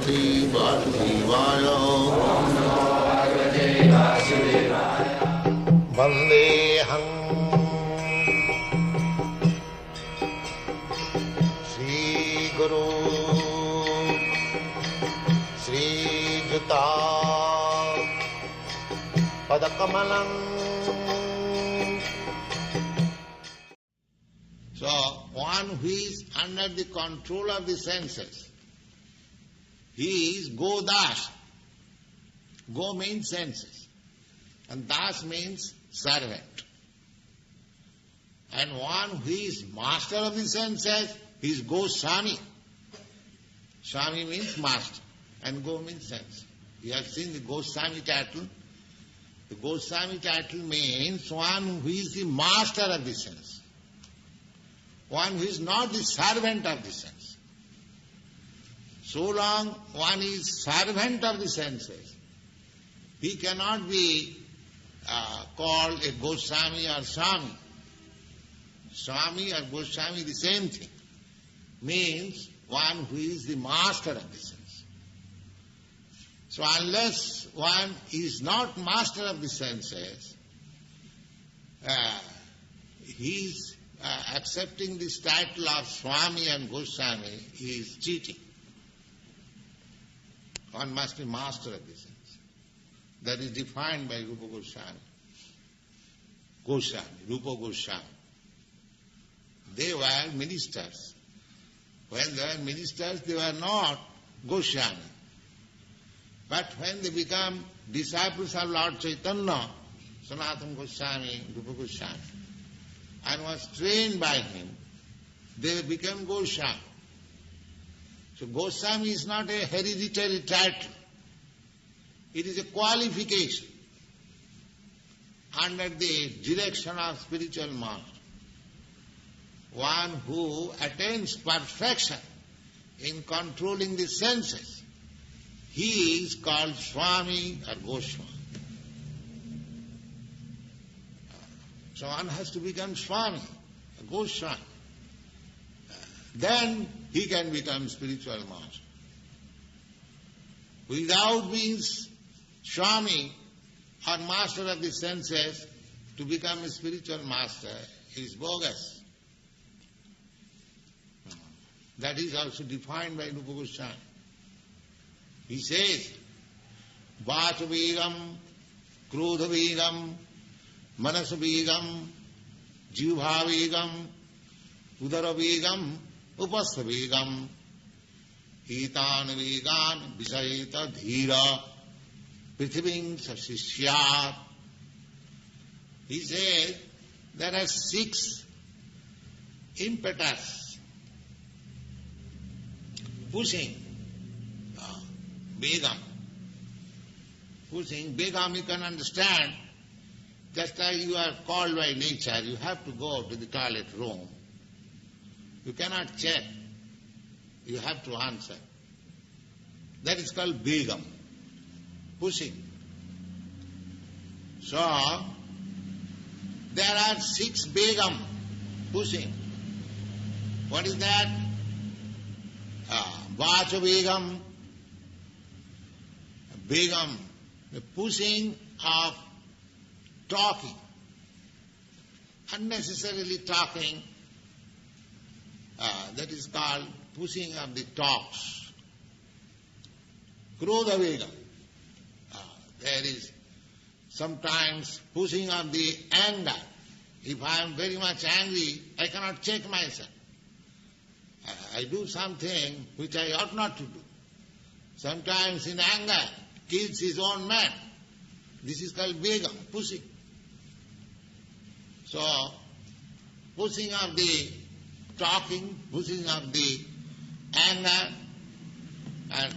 Bhagavate Vasudevaya. Vandeham Sri Guru Sri Juta Padakamalam. So, one who is under the control of the senses, he is Godas. Go means senses, and Das means servant. And one who is master of the senses, he is Goswami. Swami means master, and Go means sense. You have seen the Goswami title. The Goswami title means one who is the master of the sense. One who is not the servant of the sense. So long one is servant of the senses, he cannot be called a Goswami or Swami. Swami or Goswami, the same thing. Means one who is the master of the sense. So unless one is not master of the senses, he is accepting this title of Swami and Goswami is cheating. One must be master of the sense. That is defined by Rupa Goswami. Rupa Goswami. They were ministers. When they were ministers, they were not Goswami. But when they become disciples of Lord Chaitanya, Sanatana Goswami, Rupa Goswami, and was trained by him, they became Goswami. So Goswami is not a hereditary title. It is a qualification under the direction of spiritual master. One who attains perfection in controlling the senses, he is called Swami or Goswami. So one has to become Swami, a Goswami. Then he can become spiritual master. Without being Swami or master of the senses, to become a spiritual master is bogus. That is also defined by Rupa Goswami. He says, Vacha Vegam, Krodha Vegam, Manasa Vegam, Jivha Vegam, Udara Vegam, Upastha Vegam, Hitan Vegan, Visayita Dhira, Prithiving Sasishyat. He says, there are 6 impetus pushing Begam. Pushing Begam, you can understand, just as you are called by nature, you have to go to the toilet room. You cannot check. You have to answer. That is called Begam. Pushing. So, there are 6 Begam pushing. What is that? Vacha Begam. Begam, the pushing of talking. Unnecessarily talking, that is called pushing of the talks. Krodha Vegam. There is sometimes pushing of the anger. If I am very much angry, I cannot check myself. I do something which I ought not to do. Sometimes in anger, kills his own man. This is called Begam, pushing. So, pushing of the talking, pushing of the anger, and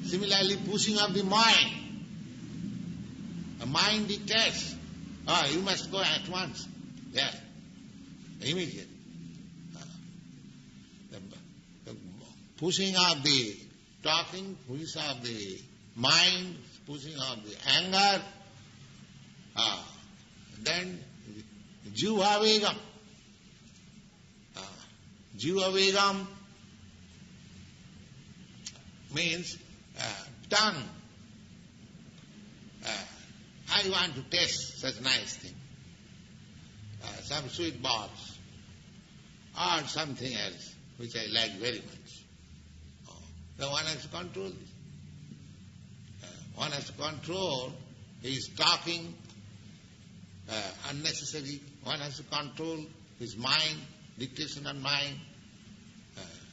similarly pushing of the mind. The mind dictates, you must go at once. Yes, immediately. The pushing of the talking, pushing of the mind, pushing of the anger, then Jivha Vegam. Jivha Vegam, means tongue. I want to taste such nice thing. Some sweet balls or something else which I like very much. Then one has to control this. One has to control his talking, unnecessary. One has to control his mind, dictation on mind.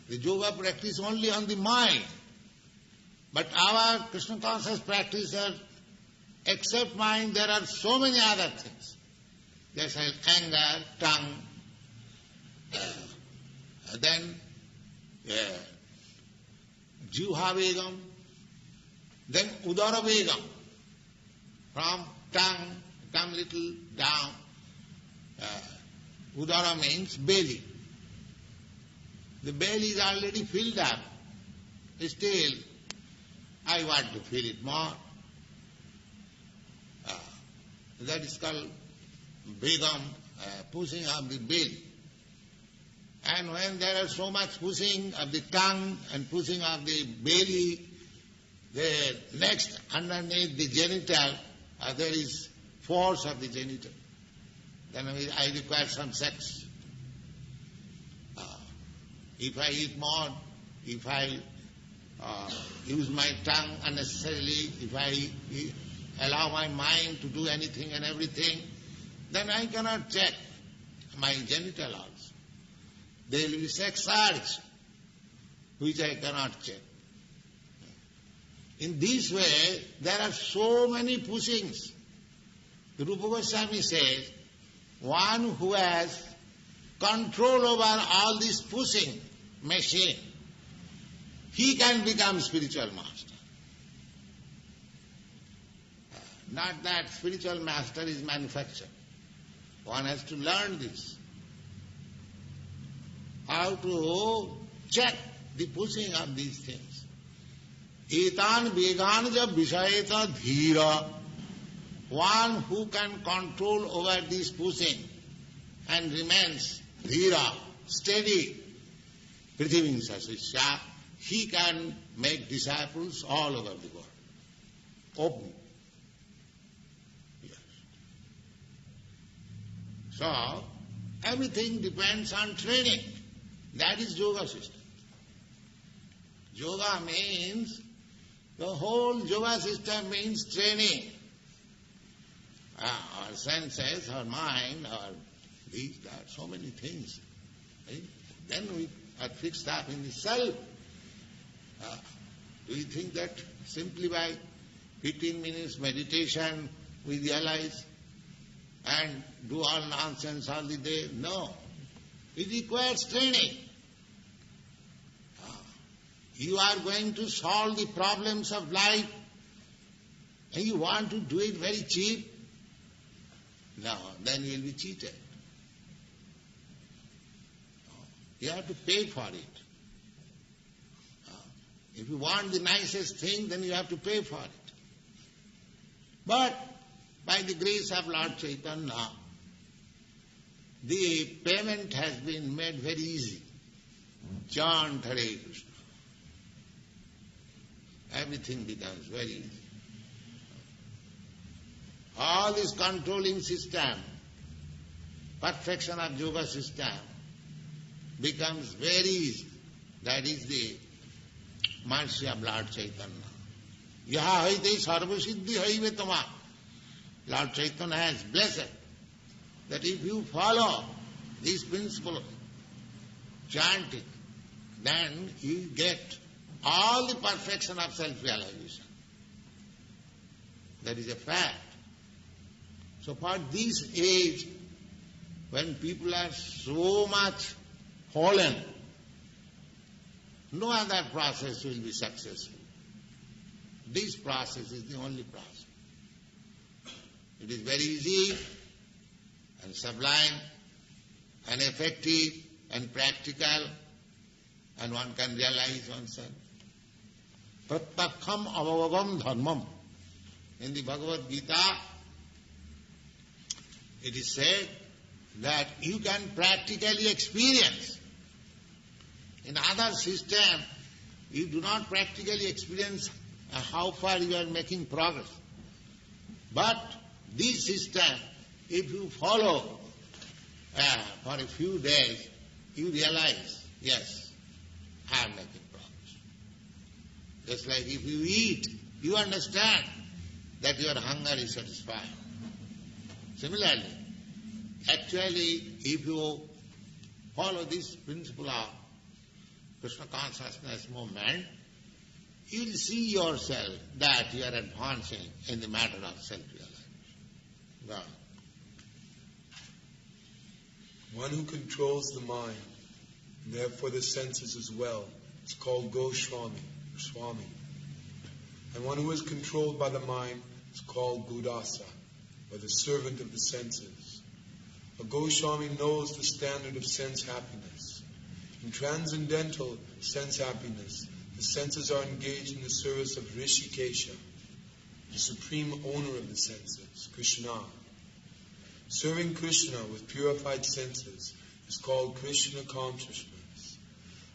The yoga practice only on the mind. But our Krishna conscious practitioners, except mind, there are so many other things. There's anger, tongue, then Jivha Vegam, then Udara Vegam. From tongue, come little down. Udara means belly. The belly is already filled up. Still, I want to fill it more. That is called Begam, pushing of the belly. And when there is so much pushing of the tongue and pushing of the belly, the next underneath the genital, there is force of the genital. Then I require some sex. If I eat more, if I use my tongue unnecessarily, if I allow my mind to do anything and everything, then I cannot check my genital also. There will be sex urge, which I cannot check. In this way, there are so many pushings. Rupa Goswami says, one who has control over all this pushing machine, he can become spiritual master. Not that spiritual master is manufactured. One has to learn this. How to check the pushing of these things. Etan vegan ja vishayeta dhira. One who can control over this pushing and remains dhira, steady, prithivim sasisya, he can make disciples all over the world. Open. Yes. So, everything depends on training. That is yoga system. Yoga means, the whole yoga system means training. Our senses, our mind, our these, that, so many things. Right? Then we are fixed up in the self. Do you think that simply by 15 minutes meditation we realize and do all nonsense all the day? No. It requires training. You are going to solve the problems of life and you want to do it very cheap? No, then you will be cheated. You have to pay for it. If you want the nicest thing, then you have to pay for it. But by the grace of Lord Chaitanya, the payment has been made very easy. Chant Hare Krishna. Everything becomes very easy. All this controlling system, perfection of yoga system, becomes very easy. That is the mercy of Lord Chaitanya. Yaha haite sarvasiddhi haive tama. Lord Chaitanya has blessed that if you follow this principle, chanting, then you get all the perfection of self-realization. That is a fact. So for this age, when people are so much fallen, no other process will be successful. This process is the only process. It is very easy and sublime and effective and practical, and one can realize oneself. Prattakham avavagam dharmam. In the Bhagavad-gita, it is said that you can practically experience. In other system, You do not practically experience how far you are making progress. But this system, if you follow for a few days, you realize, yes, I am making progress. Just like if you eat, you understand that your hunger is satisfied. Similarly, actually, if you follow this principle of Krishna consciousness movement, you will see yourself that you are advancing in the matter of self-realization. Go on. One who controls the mind, and therefore the senses as well, is called Goswami, or Swami. And one who is controlled by the mind is called Gudasa, or the servant of the senses. A Goswami knows the standard of sense happiness. In transcendental sense happiness, the senses are engaged in the service of Rishikesha, the supreme owner of the senses, Krishna. Serving Krishna with purified senses is called Krishna consciousness.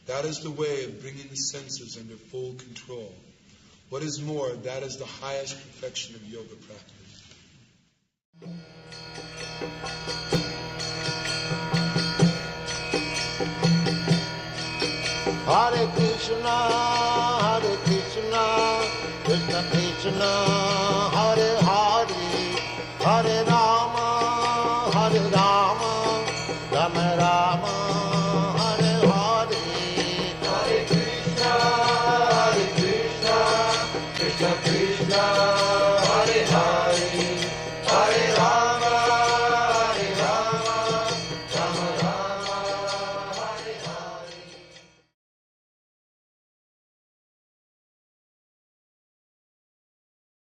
That is the way of bringing the senses under full control. What is more, that is the highest perfection of yoga practice. Hare Krishna, Krishna Krishna, Hare Hare, Hare Rama.